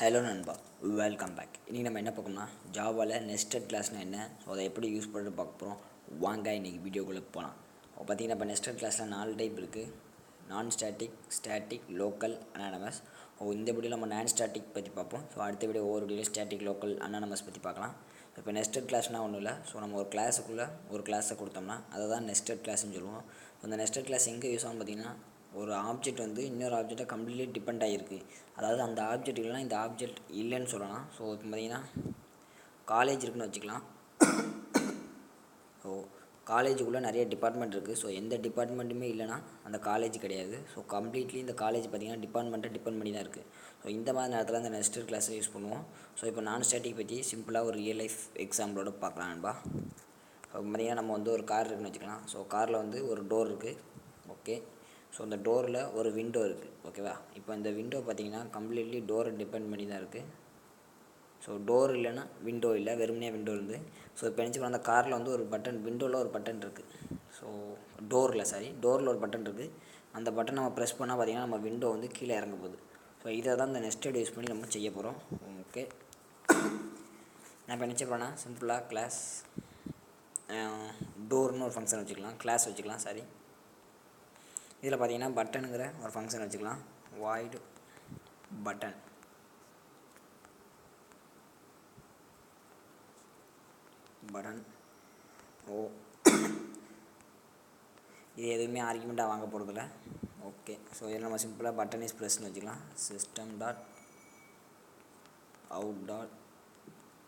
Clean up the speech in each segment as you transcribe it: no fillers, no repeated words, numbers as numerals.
Hello நண்பா, welcome back. இன்றைக்கி நம்ம என்ன பார்க்கணும்னா ஜாவாவில் நெஸ்டட் கிளாஸ்னால் என்ன, ஸோ அதை எப்படி யூஸ் பண்ணுறது பார்க்க போகிறோம். வாங்க இன்றைக்கி வீடியோக்குள்ளே போகலாம். பார்த்திங்கன்னா இப்போ நெஸ்டட் கிளாஸில் 4 டைப் இருக்குது. நான் ஸ்டாட்டிக், ஸ்டாட்டிக், லோக்கல், அனானமஸ். இந்த வீடியோவில் நம்ம நான் ஸ்டாட்டிக் பற்றி பார்ப்போம். ஸோ அடுத்த வீடியோ ஒவ்வொரு வீடியோவில் ஸ்டாட்டிக், லோக்கல், அனானமஸ் பற்றி பார்க்கலாம். இப்போ நெஸ்டட் கிளாஸ்னால் ஒன்றும் இல்லை. ஸோ நம்ம ஒரு கிளாஸுக்குள்ளே ஒரு கிளாஸை கொடுத்தோம்னா அதை தான் நெஸ்டட் கிளாஸ்ன்னு சொல்லுவோம். அந்த நெஸ்டட் கிளாஸ் எங்கே யூஸ் ஆகும் பார்த்திங்கன்னா, ஒரு ஆப்ஜெக்ட் வந்து இன்னொரு ஆப்ஜெக்டை கம்ப்ளீட்லி டிபெண்ட் ஆகிருக்கு. அதாவது அந்த ஆப்ஜெக்ட் இல்லைனா இந்த ஆப்ஜெக்ட் இல்லைன்னு சொல்லலாம். ஸோ இப்போ பார்த்திங்கன்னா காலேஜ் இருக்குதுன்னு வச்சுக்கலாம். ஸோ காலேஜுக்குள்ளே நிறைய டிபார்ட்மெண்ட் இருக்குது. ஸோ எந்த டிபார்ட்மெண்ட்டுமே இல்லைனா அந்த காலேஜ் கிடையாது. ஸோ கம்ப்ளீட்லி இந்த காலேஜ் பார்த்திங்கன்னா டிபார்ட்மெண்ட்டை டிபெண்ட் பண்ணி தான் இருக்குது. ஸோ இந்த மாதிரி நேரத்தில் அந்த நெஸ்டட் கிளாஸை யூஸ் பண்ணுவோம். ஸோ இப்போ நான் ஸ்டாட்டிக் பற்றி சிம்பிளாக ஒரு ரியல் லைஃப் எக்ஸாம்பிளோட பார்க்கலாம் நண்பா. இப்போ பார்த்திங்கன்னா நம்ம வந்து ஒரு கார் இருக்குதுன்னு வச்சுக்கலாம். ஸோ காரில் வந்து ஒரு டோர் இருக்குது. ஓகே, ஸோ இந்த டோரில் ஒரு விண்டோ இருக்குது. ஓகேவா, இப்போ இந்த விண்டோ பார்த்திங்கன்னா கம்ப்ளீட்லி டோரை டிபெண்ட் பண்ணி தான் இருக்குது. ஸோ டோர் இல்லைன்னா விண்டோ இல்லை, வெறுமனே விண்டோ இருந்து. ஸோ இப்போ நினச்சி அந்த காரில் வந்து ஒரு பட்டன், விண்டோவில் ஒரு பட்டன் இருக்குது. ஸோ டோரில் ஒரு பட்டன் இருக்குது. அந்த பட்டன் நம்ம ப்ரெஸ் பண்ணால் பார்த்திங்கன்னா நம்ம விண்டோ வந்து கீழே இறங்க போகுது. ஸோ இதை தான் இந்த நெஸ்டட் யூஸ் பண்ணி நம்ம செய்ய போகிறோம். ஓகே, நான் இப்போ நினச்சி போகிறேன்னா சிம்பிளாக கிளாஸ் டோர்னு ஒரு ஃபங்க்ஷன் வச்சுக்கலாம், கிளாஸ் வச்சுக்கலாம். இதில் பார்த்தீங்கன்னா பட்டனுங்கிற ஒரு ஃபங்க்ஷன் வச்சுக்கலாம். Void button. இது எதுவுமே ஆர்குமெண்ட்டாக வாங்க போகிறதில்ல. ஓகே, ஸோ இதில் நம்ம சிம்பிளாக பட்டன் இஸ் ப்ரெஸ்ன்னு வச்சுக்கலாம். System dot out dot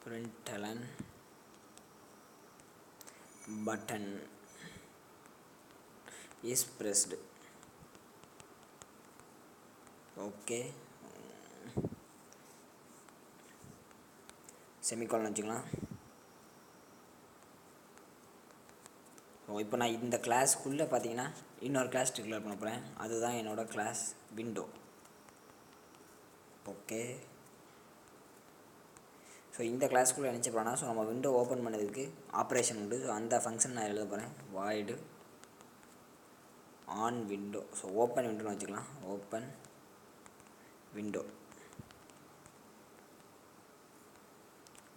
பிரிண்டலன் button is pressed. Okay, semicolon வச்சுக்கலாம். ஸோ இப்போ நான் இந்த கிளாஸ்க்குள்ளே பார்த்தீங்கன்னா இன்னொரு கிளாஸ் டிக்ளேர் பண்ண போகிறேன். அதுதான் என்னோடய கிளாஸ் விண்டோ. ஓகே, ஸோ இந்த கிளாஸ்க்குள்ளே நினச்ச போகிறேன்னா, ஸோ நம்ம விண்டோ ஓப்பன் பண்ணதுக்கு ஆப்ரேஷன் உண்டு. ஸோ அந்த ஃபங்க்ஷன் நான் எழுத போகிறேன். Void on window. So open விண்டோன்னு வச்சுக்கலாம். Open window.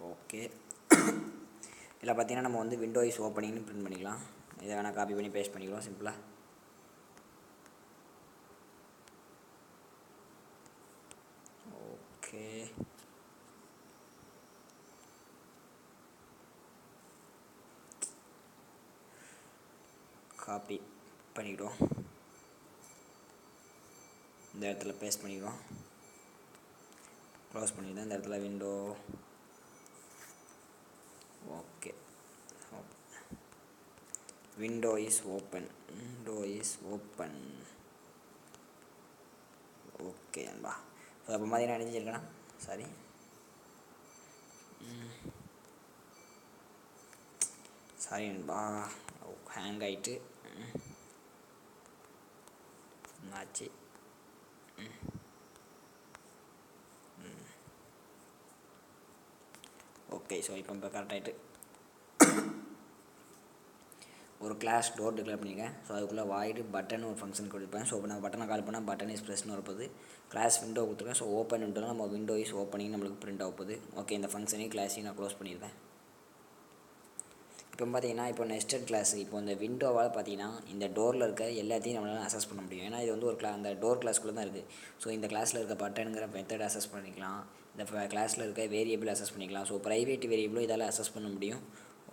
ஓகே, இதில் பார்த்தீங்கன்னா நம்ம வந்து விண்டோ இஸ் ஓப்பனிங்னு பிரிண்ட் பண்ணிக்கலாம். இதை வேணால் காப்பி பண்ணி பேஸ்ட் பண்ணிக்கலாம் சிம்பிளாக. ஓகே, காப்பி பண்ணிக்கிடுவோம். இந்த இடத்துல பேஸ்ட் பண்ணிக்கிறோம். க்ளோஸ் பண்ணிவிடுவோம் இந்த இடத்துல window. Okay, window is open. Okay அன்பா. ஸோ அப்போ மாதிரி நான் நினச்சிருக்கேன்னா சாரி அன்பா, ஹேங் ஆகிட்டு ஆச்சு. ஓகே, ஸோ இப்போ கரெக்டாகிட்டு ஒரு கிளாஸ் டோர் டிக்ளேர் பண்ணியிருக்கேன். ஸோ அதுக்குள்ளே வாய்டு பட்டன் ஒரு ஃபங்க்ஷன் கொடுப்பேன். ஸோ இப்போ நான் பட்டனை கால் பண்ணால் பட்டன் இஸ் ப்ரெஸ்ன்னு வரப்போது. கிளாஸ் விண்டோ கொடுத்துருக்கேன். ஸோ ஓப்பன் விண்டோனா நம்ம விண்டோ இஸ் ஓப்பனிங் நம்மளுக்கு பிரிண்ட் ஆக போகுது. ஓகே, இந்த ஃபங்க்ஷனையும் கிளாஸையும் நான் க்ளோஸ் பண்ணியிருக்கேன். இப்போ பார்த்தீங்கன்னா இப்போ நெஸ்டட் கிளாஸ், இப்போ இந்த விண்டோவால் பார்த்தீங்கன்னா இந்த டோரில் இருக்க எல்லாத்தையும் நம்மளால் அசஸ் பண்ண முடியும். ஏன்னா இது வந்து ஒரு அந்த டோர் கிளாஸ்க்குள்ளே தான் இருக்குது. ஸோ இந்த கிளாஸில் இருக்க பட்டனுங்கிற மெத்தட் அசஸ் பண்ணிக்கலாம். இந்த கிளாஸில் இருக்க வேரியபிள் அசஸ் பண்ணிக்கலாம். ஸோ ப்ரைவேட் வேரியபிளும் இதால் அசஸ் பண்ண முடியும்.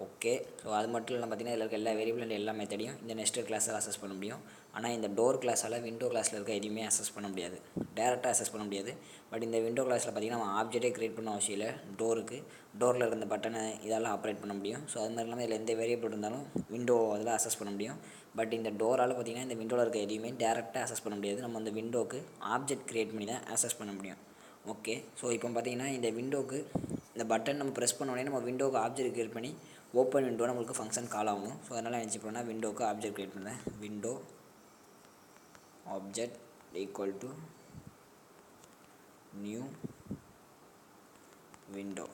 ஓகே, ஸோ அது மட்டும் இல்லாமல் பார்த்தீங்கன்னா இதில் இருக்க எல்லா வேரியபிள் அண்ட் எல்லா மெத்தடையும் இந்த நெஸ்டட் கிளாஸில் அசஸ் பண்ண முடியும். ஆனால் இந்த டோர் கிளாஸால் விண்டோ கிளாஸில் இருக்க எதுவுமே அசஸ் பண்ண முடியாது, டேரெக்டாக அசஸ் பண்ண முடியாது. பட் இந்த விண்டோ கிளாஸில் பார்த்திங்கன்னா நம்ம ஆப்ஜெக்டே க்ரியேட் பண்ண அவசியம் இல்லை. டோரில் இருந்த பட்டனை இதால் ஆப்ரேட் பண்ண முடியும். ஸோ அது மாதிரி இல்லாமல் இதில் எந்த வேரியபிள் இருந்தாலும் விண்டோ அதில் அசஸ் பண்ண முடியும். பட் இந்த டோரால் பார்த்திங்கன்னா இந்த விண்டோவில் இருக்க எதுவுமே டேரெக்டாக அசஸ் பண்ண முடியாது. நம்ம அந்த விண்டோவுக்கு ஆப்ஜெக்ட் க்ரியேட் பண்ணி தான் அசஸ் பண்ண முடியும். ஓகே, ஸோ இப்போ பார்த்திங்கன்னா இந்த விண்டோவுக்கு இந்த பட்டன் நம்ம ப்ரெஸ் பண்ண உடனே நம்ம விண்டோவுக்கு ஆப்ஜெக்ட் க்ரியேட் பண்ணி ஓப்பன் விண்டோ நம்மளுக்கு ஃபங்க்ஷன் கால் ஆகும். ஸோ அதனால் நினச்சி போனால் விண்டோவுக்கு ஆப்ஜெக்ட் க்ரியேட் பண்ணுறேன். Window object equal to new window.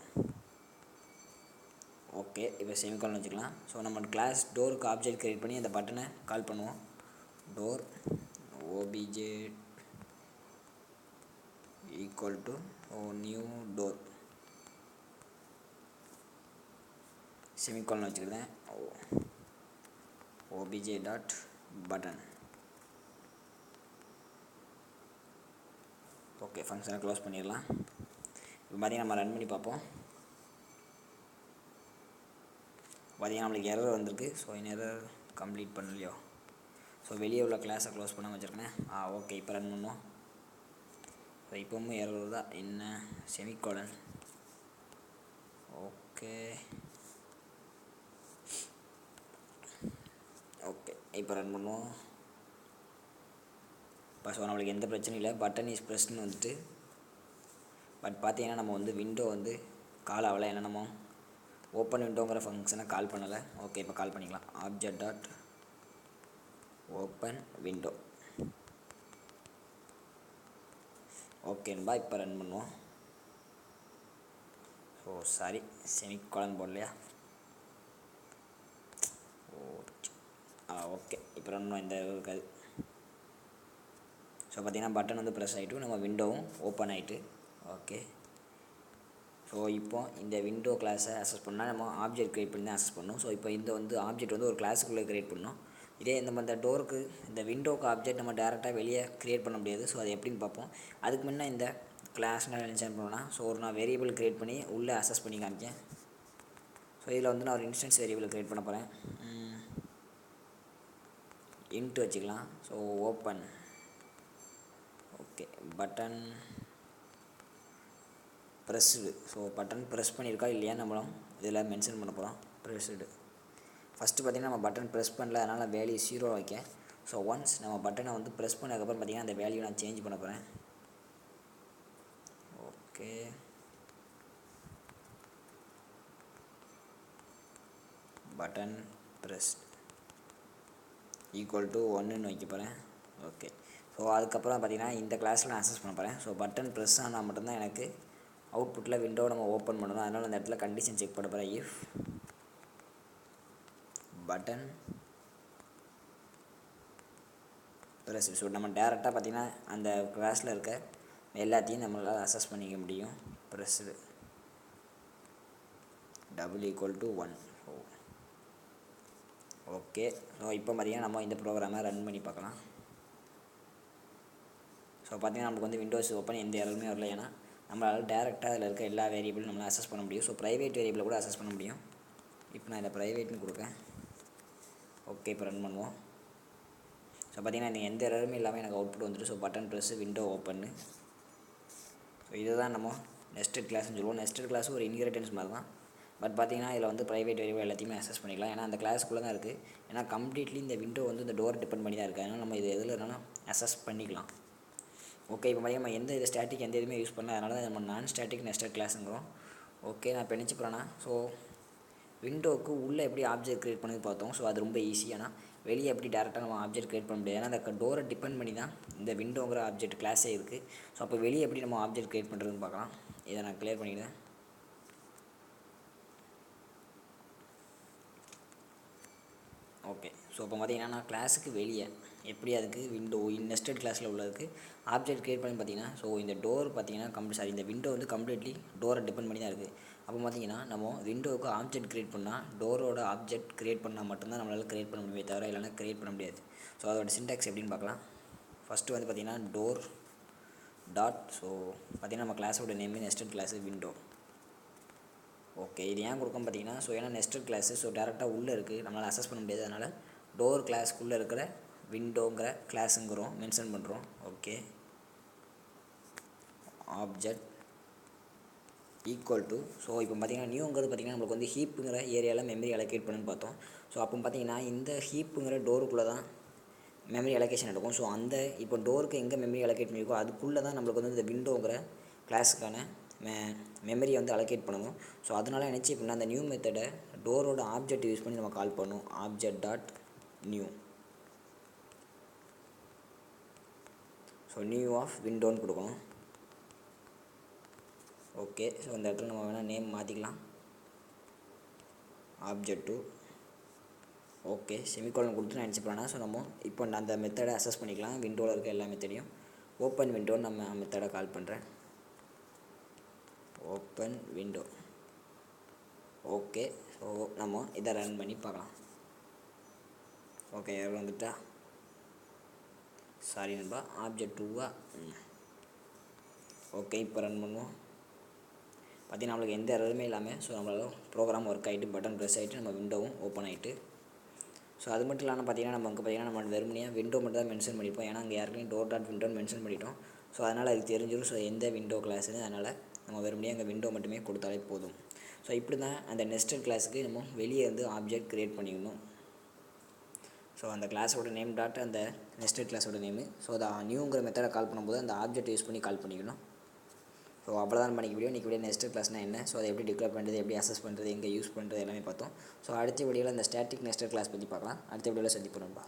Okay, இப்போ செமிகாலன் வச்சுக்கலாம். ஸோ நம்ம கிளாஸ் டோருக்கு ஆப்ஜெக்ட் க்ரியேட் பண்ணி அந்த பட்டனை கால் பண்ணுவோம். Door OBJ equal to new semicolon வச்சுக்கிறேன். obj dot button. ஓகே, ஃபங்க்ஷனை க்ளோஸ் பண்ணிடலாம். இப்போ பார்த்தீங்கன்னா நம்ம ரன் பண்ணி பார்ப்போம். பார்த்தீங்கன்னா நம்மளுக்கு எரர் வந்திருக்கு. ஸோ இந்த எரர் கம்ப்ளீட் பண்ணலையோ. ஸோ வெளியே உள்ள கிளாஸை க்ளோஸ் பண்ண வச்சுருக்கேன். ஓகே, இப்போ ரன் பண்ணுவோம். ஸோ இப்போவும் எரர் தான். என்ன செமிகாலன். ஓகே இப்போ ரன் பண்ணுவோம். இப்போ ஸோ நம்மளுக்கு எந்த பிரச்சனையும் இல்லை. பட்டன் இஸ் ப்ரெஸ்ன்னு வந்துட்டு. பட் பார்த்தீங்கன்னா நம்ம வந்து விண்டோ வந்து கால் ஆகலை. என்ன நம்ம ஓப்பன் விண்டோங்கிற ஃபங்க்ஷனை கால் பண்ணலை. ஓகே, இப்போ கால் பண்ணிக்கலாம். Object dot open window. ஓகேன்பா, இப்போ ரன் பண்ணுவோம். ஸோ சாரி, செமிகாலன் போடலையா. ஓகே, இப்போ ரன் இந்த இருக்காது. ஸோ பார்த்தீங்கன்னா பட்டன் வந்து ப்ரெஸ் ஆகிட்டு நம்ம விண்டோவும் ஓப்பன் ஆகிட்டு. ஓகே, ஸோ இப்போ இந்த விண்டோ கிளாஸை அக்சஸ் பண்ணால் நம்ம ஆப்ஜெக்ட் க்ரியேட் பண்ணி தான் அக்சஸ் பண்ணணும். ஸோ இப்போ இந்த வந்து ஆப்ஜெக்ட் வந்து ஒரு கிளாஸுக்குள்ளே க்ரியேட் பண்ணணும். இதே நம்ம இந்த டோருக்கு இந்த விண்டோக்கு ஆப்ஜெக்ட் நம்ம டேரெக்டாக வெளியே க்ரியேட் பண்ண முடியாது. ஸோ அது எப்படின்னு பார்ப்போம். அதுக்கு முன்னே இந்த கிளாஸ்னால் இன்ஸ்டால் பண்ணோன்னா, ஸோ ஒரு நான் வேரியபிள் க்ரியேட் பண்ணி உள்ளே அக்சஸ் பண்ணி காமிக்கேன். ஸோ இதில் வந்து நான் ஒரு இன்ஸ்டன்ஸ் வேரியபிள் க்ரியேட் பண்ண போகிறேன். இன்ட்டு வச்சுக்கலாம். So open. Okay, button pressed. So button press பண்ணியிருக்கா இல்லையா நம்மளும் இதில் மென்ஷன் பண்ண போகிறோம். ப்ரெஸ்டு. ஃபஸ்ட்டு பார்த்திங்கன்னா நம்ம பட்டன் ப்ரெஸ் பண்ணல, அதனால் வேல்யூ 0 வைக்க. ஸோ ஒன்ஸ் நம்ம பட்டனை வந்து ப்ரெஸ் பண்ணதுக்கப்புறம் பார்த்திங்கன்னா அந்த வேல்யூ நான் சேஞ்ச் பண்ண போகிறேன். Okay, button press equal to 1ன்னு வைக்க போகிறேன். ஓகே, ஸோ அதுக்கப்புறம் பார்த்திங்கன்னா இந்த கிளாஸில் நான் அக்சஸ் பண்ண போகிறேன். ஸோ பட்டன் ப்ரெஸ் ஆனால் மட்டும்தான் எனக்கு அவுட்புட்டில் விண்டோவை நம்ம ஓப்பன் பண்ணணும். அதனால் அந்த இடத்துல கண்டிஷன் செக் பண்ண போகிறேன். If button press. ஸோ நம்ம டேரெக்டாக பார்த்திங்கன்னா அந்த கிளாஸில் இருக்க எல்லாத்தையும் நம்மளால் அக்சஸ் பண்ணிக்க முடியும். Pressed double equal to 1. Okay, so இப்போ பார்த்திங்கன்னா நம்ம இந்த ப்ரோக்ராமை ரன் பண்ணி பார்க்கலாம். ஸோ பார்த்திங்கன்னா நமக்கு வந்து விண்டோஸ் ஓப்பன் எந்த எரருமே வரல. ஏன்னா நம்மளால் டேரெக்டாக அதில் இருக்க எல்லா வேரியபிளும் நம்மளால் அக்சஸ் பண்ண முடியும். ஸோ ப்ரைவேட் வேரியபிளை கூட அக்சஸ் பண்ண முடியும். இப்போ நான் இதை ப்ரைவேட்னு கொடுப்பேன். ஓகே, இப்போ ரன் பண்ணுவோம். ஸோ பார்த்திங்கன்னா இந்த எந்த எரருமே இல்லாமல் எனக்கு அவுட்புட் வந்துட்டு. ஸோ பட்டன் ப்ரெஸ் விண்டோ ஓப்பன்னு. ஸோ இதுதான் நம்ம நெஸ்டட் கிளாஸ்னு சொல்லுவோம். நெஸ்டட் கிளாஸ் ஒரு இன்ஹெரிட்டன்ஸ் மாதிரி தான். பட் பார்த்திங்கன்னா இதில் வந்து ப்ரைவேட் வேரியபிள் எல்லாத்தையுமே அக்சஸ் பண்ணிக்கலாம். ஏன்னா அந்த கிளாஸுக்குள்ளே தான் இருக்குது. ஏன்னா கம்ப்ளீட்லி இந்த விண்டோ வந்து இந்த டோர் டிபெண்ட் பண்ணி தான் இருக்குது. அதனால் நம்ம இது எதில் இருந்தாலும் அக்சஸ் பண்ணிக்கலாம். ஓகே, இப்போ பார்த்திங்கன்னா நம்ம எந்த இது ஸ்டாட்டிக் எந்த இதுவுமே யூஸ் பண்ணல. அதனால தான் நம்ம நான் ஸ்டாட்டிக் நெஸ்டட் கிளாஸுங்கிறோம். ஓகே, நான் இப்போ நினச்சி போகிறேன்னா, ஸோ விண்டோவுக்கு உள்ளே எப்படி ஆப்ஜெக்ட் க்ரியேட் பண்ணி பார்த்தோம். ஸோ அது ரொம்ப ஈஸி. ஆனால் வெளியே எப்படி டேரெக்டாக நம்ம ஆப்ஜெக்ட் க்ரியேட் பண்ண முடியாது. ஏன்னா அந்த டோரை டிபெண்ட் பண்ணி தான் இந்த விண்டோங்கிற ஆப்ஜெக்ட் கிளாஸே இருக்குது. ஸோ அப்போ வெளியே எப்படி நம்ம ஆப்ஜெக்ட் க்ரியேட் பண்ணுறதுன்னு பார்க்கலாம். இதை நான் கிளியர் பண்ணிவிடுவேன். ஓகே, ஸோ இப்போ பார்த்திங்கன்னா நான் கிளாஸுக்கு வெளியே எப்படி அதுக்கு விண்டோ நெஸ்டட் கிளாஸில் உள்ளதுக்கு ஆப்ஜெக்ட் க்ரியேட் பண்ணி பார்த்திங்கன்னா, ஸோ இந்த டோர் பார்த்திங்கன்னா இந்த விண்டோ வந்து கம்ப்ளீட்லி டோரை டிபெண்ட் பண்ணி தான் இருக்குது. அப்போ பார்த்திங்கன்னா நம்ம விண்டோவுக்கு ஆப்ஜெக்ட் க்ரியேட் பண்ணால் டோரோட ஆப்ஜெக்ட் க்ரியேட் பண்ணால் மட்டும்தான் நம்மளால் க்ரியேட் பண்ண முடியுமே தவிர இல்லைனா க்ரியேட் பண்ண முடியாது. ஸோ அதோட சின்டாக்ஸ் எப்படின்னு பார்க்கலாம். ஃபஸ்ட்டு வந்து பார்த்திங்கன்னா டோர் டாட். ஸோ பார்த்திங்கன்னா நம்ம கிளாஸோட name nested class window. Okay, இது ஏன் கொடுக்கும் பார்த்திங்கன்னா, ஸோ ஏன்னா நெஸ்டட் கிளாஸு ஸோ டேரெக்டாக உள்ளே இருக்குது, நம்மளால் அக்சஸ் பண்ண முடியாது. அதனால் டோர் கிளாஸுக்குள்ளே இருக்கிற விண்டோங்கிற கிளாஸுங்கிறோம் மென்ஷன் பண்ணுறோம். Okay, object equal to. So இப்போ பார்த்திங்கன்னா நியூங்கிறது பார்த்திங்கன்னா நம்மளுக்கு வந்து ஹீப்புங்கிற ஏரியாவில் மெமரி அலோகேட் பண்ணுன்னு பார்த்தோம். ஸோ அப்போ பார்த்திங்கன்னா இந்த ஹீப்புங்கிற டோருக்குள்ளே தான் மெமரி அலோகேஷன் எடுக்கும். ஸோ அந்த இப்போ டோருக்கு எங்கே மெமரி அலோகேட் பண்ணியிருக்கோ அதுக்குள்ளே தான் நம்மளுக்கு வந்து இந்த விண்டோங்கிற கிளாஸுக்கான மெமரியை வந்து அலோகேட் பண்ணணும். ஸோ அதனால் நினச்சி இப்படின்னா அந்த நியூ மெத்தடை டோரோட ஆப்ஜெக்ட் யூஸ் பண்ணி நம்ம கால் பண்ணணும். Object dot new. So new of விண்டோன்னு கொடுக்கணும். ஓகே, ஸோ இந்த இடத்துல நம்ம வேணால் நேம் மாற்றிக்கலாம். Object to. ஓகே, செமிகோலன் கொடுத்து நான் நினச்சிப்பேன்னா, ஸோ நம்ம இப்போ அந்த மெத்தடை அக்சஸ் பண்ணிக்கலாம். விண்டோவில் இருக்க எல்லா மெத்தடையும் ஓப்பன் விண்டோன்னு நம்ம மெத்தடை கால் பண்ணுறேன். Open window. ஓகே. ஸோ நம்ம இதை ரன் பண்ணி பார்க்கலாம். ஓகே, எரர் வந்துட்டா சாரி நண்பா. ஆப்ஜெக்ட் 2வா? ஓகே, இப்போ ரன் பண்ணுவோம். பார்த்தீங்கன்னா நம்மளுக்கு எந்த எரருமே இல்லாமல் ஸோ நம்மளால ப்ரோக்ராம் ஒர்க் ஆகிட்டு பட்டன் ப்ரெஸ் ஆகிட்டு நம்ம விண்டோவும் ஓப்பன் ஆகிட்டு. ஸோ அது மட்டும் இல்லாமல் பார்த்தீங்கன்னா நமக்கு பார்த்தீங்கன்னா நம்ம வெறுமனையாக விண்டோ மட்டும் தான் மென்ஷன் பண்ணிப்போம். ஏன்னா அங்கே யாருக்குமே டோர் டாட் விண்டோன்னு மென்ஷன் பண்ணிட்டோம். ஸோ அதனால் அது தெரிஞ்சிடும் ஸோ எந்த விண்டோ கிளாஸ்னு. அதனால் நம்ம வெறுமனையாக அங்கே விண்டோ மட்டுமே கொடுத்தாலே போதும். ஸோ இப்படி தான் அந்த நெஸ்டட் கிளாஸுக்கு நம்ம வெளியே இருந்து ஆப்ஜெக்ட் க்ரியேட் பண்ணிக்கணும். ஸோ அந்த கிளாஸோட நேம் டாட் அந்த நெஸ்டட் கிளாஸோட நேமு. ஸோ அதை நியூங்கிற மெத்தடை கால் பண்ணும்போது அந்த ஆப்ஜெக்ட் யூஸ் பண்ணி கால் பண்ணிக்கணும். ஸோ அவ்வளோதான் பண்ணிக்க வீடியோ. இன்றைக்கி வீடியோ நெஸ்டட் கிளாஸ்னால் என்ன, ஸோ அதை எப்படி டிக்ளேர் பண்ணுறது, எப்படி அசஸ் பண்ணுறது, எங்கே யூஸ் பண்ணுறது எல்லாமே பார்த்தோம். ஸோ அடுத்த வீடியோவில் இந்த ஸ்டாட்டிக் நெஸ்டட் கிளாஸ் பற்றி பார்க்கலாம். அடுத்த வீடியோவில் சந்திப்போம் நண்பா.